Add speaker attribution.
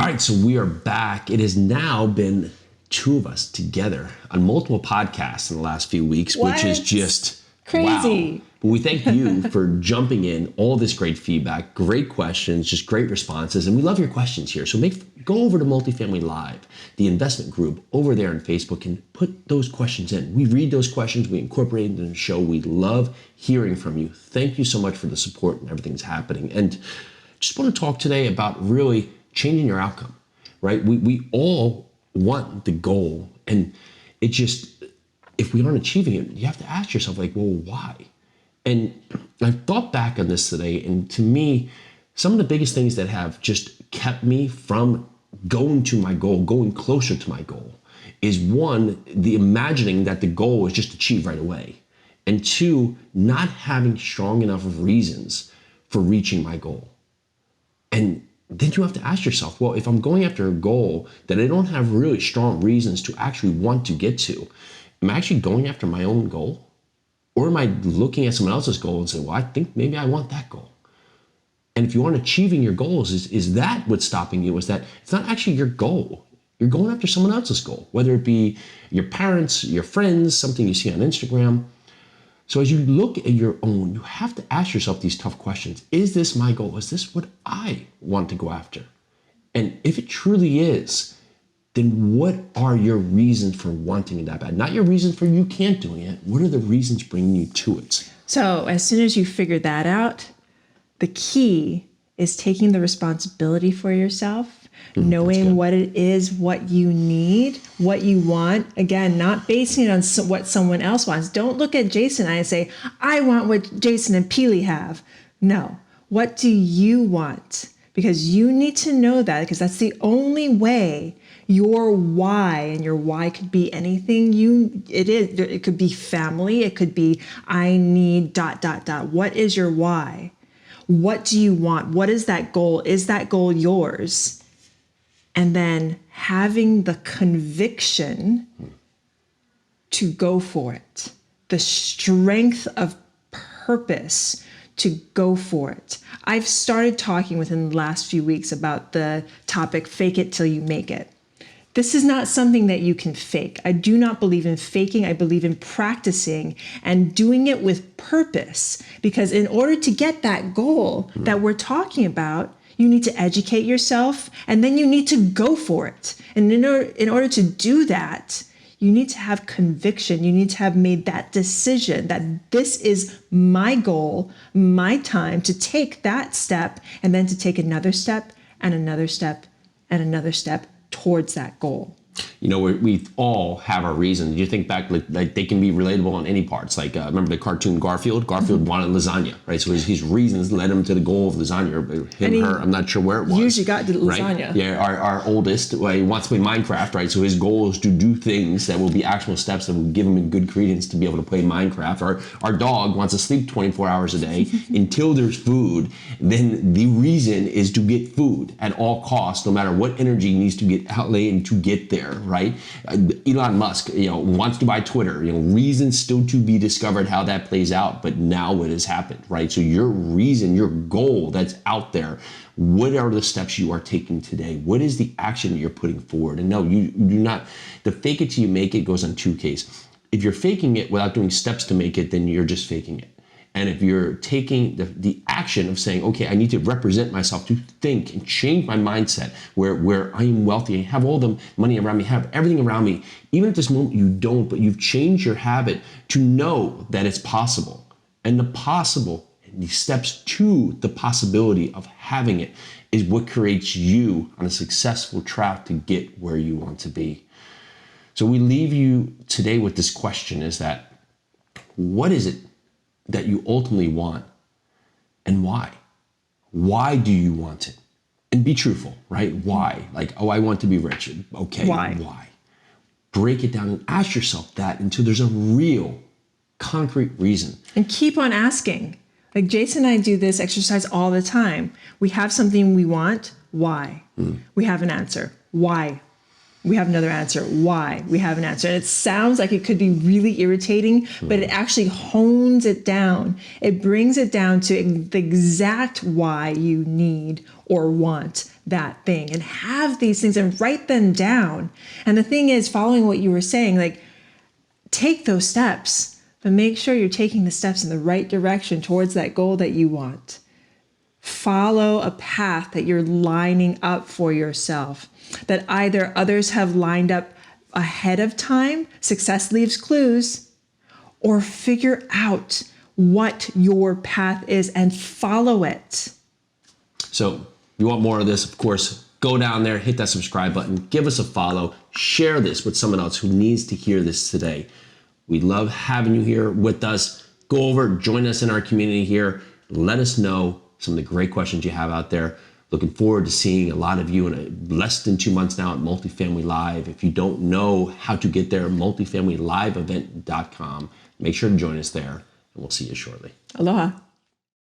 Speaker 1: right, so we are back. It has now been two of us together on multiple podcasts in the last few weeks, which is just
Speaker 2: crazy.
Speaker 1: Wow. But we thank you for jumping in, all this great feedback, great questions, just great responses, and we love your questions here. So go over to Multifamily Live, the investment group over there on Facebook, and put those questions in. We read those questions, we incorporate it in the show. We love hearing from you. Thank you so much for the support and everything that's happening. And just want to talk today about really changing your outcome, right? We all want the goal, and it just, if we aren't achieving it, you have to ask yourself, like, well, why? And I've thought back on this today, and to me, some of the biggest things that have just kept me from going to my goal, going closer to my goal, is one, the imagining that the goal is just achieved right away, and two, not having strong enough of reasons for reaching my goal. And then you have to ask yourself, well, if I'm going after a goal that I don't have really strong reasons to actually want to get to, am I actually going after my own goal? Or am I looking at someone else's goal and saying, well, I think maybe I want that goal? And if you aren't achieving your goals, is that what's stopping you? Is that it's not actually your goal. You're going after someone else's goal, whether it be your parents, your friends, something you see on Instagram. So as you look at your own, you have to ask yourself these tough questions. Is this my goal? Is this what I want to go after? And if it truly is, then what are your reasons for wanting it that bad? Not your reasons for you can't doing it. What are the reasons bringing you to it?
Speaker 2: So as soon as you figure that out, the key is taking the responsibility for yourself, knowing what it is, what you need, what you want. Again, not basing it on what someone else wants. Don't look at Jason and I and say, I want what Jason and Pili have. No. What do you want? Because you need to know that, because that's the only way your why, and your why could be anything it could be family, it could be I need ... What is your why? What do you want? What is that goal? Is that goal yours? And then having the conviction to go for it, the strength of purpose to go for it. I've started talking within the last few weeks about the topic, fake it till you make it. This is not something that you can fake. I do not believe in faking. I believe in practicing and doing it with purpose, because in order to get that goal that we're talking about, you need to educate yourself, and then you need to go for it. And in order to do that, you need to have conviction. You need to have made that decision that this is my goal, my time to take that step, and then to take another step and another step and another step towards that goal.
Speaker 1: You know, we all have our reasons. You think back, like they can be relatable on any parts. Like, remember the cartoon Garfield? Garfield wanted lasagna, right? So his reasons led him to the goal of lasagna, or her, I'm not sure where it was.
Speaker 2: Usually got the lasagna.
Speaker 1: Right? Yeah, our oldest, well, he wants to play Minecraft, right? So his goal is to do things that will be actual steps that will give him a good credence to be able to play Minecraft. Our dog wants to sleep 24 hours a day until there's food. Then the reason is to get food at all costs, no matter what energy needs to get outlaid to get there, right? Elon Musk, wants to buy Twitter. Reasons still to be discovered how that plays out, but now it has happened, right? So your reason, your goal that's out there, what are the steps you are taking today? What is the action that you're putting forward? And no, you do not. The fake it till you make it goes on two cases. If you're faking it without doing steps to make it, then you're just faking it. And if you're taking the action of saying, okay, I need to represent myself, to think and change my mindset where I am wealthy, I have all the money around me, have everything around me, even at this moment you don't, but you've changed your habit to know that it's possible. And the possible, and the steps to the possibility of having it, is what creates you on a successful track to get where you want to be. So we leave you today with this question, is that, what is it that you ultimately want, and why? Why do you want it? And be truthful, right? Why? Like, oh, I want to be rich. Okay, why? Break it down and ask yourself that until there's a real, concrete reason.
Speaker 2: And keep on asking. Like Jason and I do this exercise all the time. We have something we want. Why? We have an answer. Why? We have another answer. Why? We have an answer. And it sounds like it could be really irritating, but it actually hones it down. It brings it down to the exact why you need or want that thing, and have these things and write them down. And the thing is, following what you were saying, like, take those steps, but make sure you're taking the steps in the right direction towards that goal that you want. Follow a path that you're lining up for yourself, that either others have lined up ahead of time, success leaves clues, or figure out what your path is and follow it.
Speaker 1: So if you want more of this, of course, go down there, hit that subscribe button, give us a follow, share this with someone else who needs to hear this today. We love having you here with us. Go over, join us in our community here. Let us know some of the great questions you have out there. Looking forward to seeing a lot of you in less than 2 months now at Multifamily Live. If you don't know how to get there, multifamilyliveevent.com. Make sure to join us there, and we'll see you shortly.
Speaker 2: Aloha.